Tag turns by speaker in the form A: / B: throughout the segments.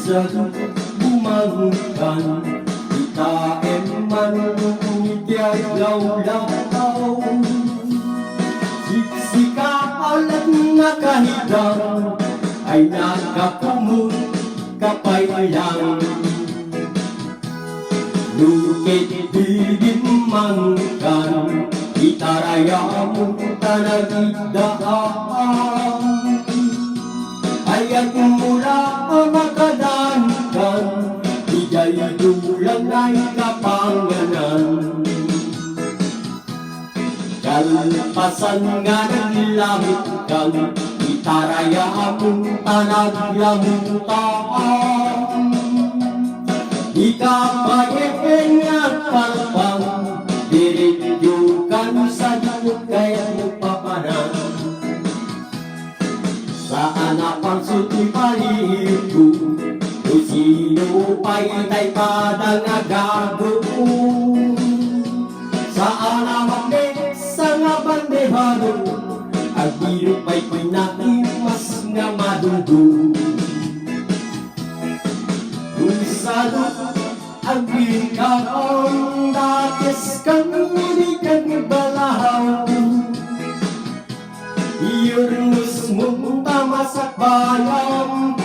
A: Sa bumangkan kita eman igyaglaw-law Siksika alat nga kahidang ay nakakumot kapaylang Lukit bigin mangkan itaraya mo tanagidaan Ayat mula makadankan Ijay dulang ay kapanganan Kalpasan nga naglamit kang itaraya mong tanaglamutaan Ikapayin at palpang Diridyokan sa dukot kaya't papanan Saan apang suti palihip ko O sino pa'y tay padang agago Saan amang sa nga bandehado Ang biro pa'y pinakimas nga madugo Usado ang bingkaon Dates kang uli kang balahaw Iyurnos mong tamasak bayam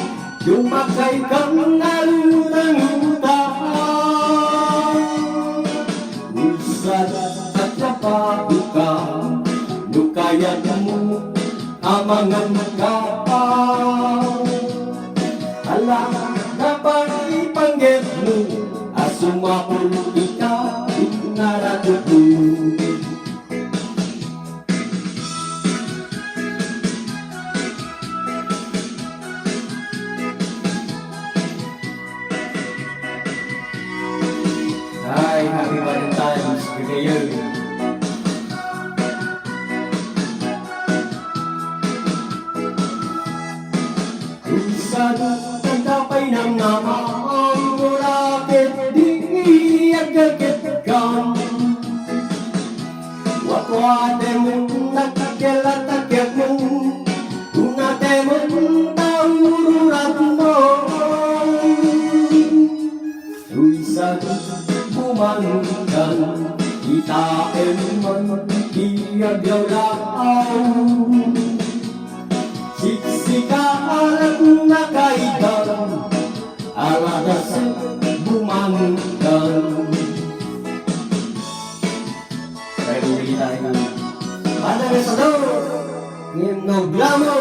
A: Dumakay kang nalutang-utang Usad at napako ka Nukayat mo amangan kapaw Alam na pag-ipanggit mo Asumapol ikaw naratuto Hi, happy Valentine's Day. Usad ang tapay ng namang Murakit di agagitkan Wakwate mong nagkakilatakyag mo Unate mong taururat mo Usad bumangkan Itain man iyaglaw-law Siksika alat na kaidang Aladas bumangkan Tayo bumili tayo Padang sa do Ngim no glamo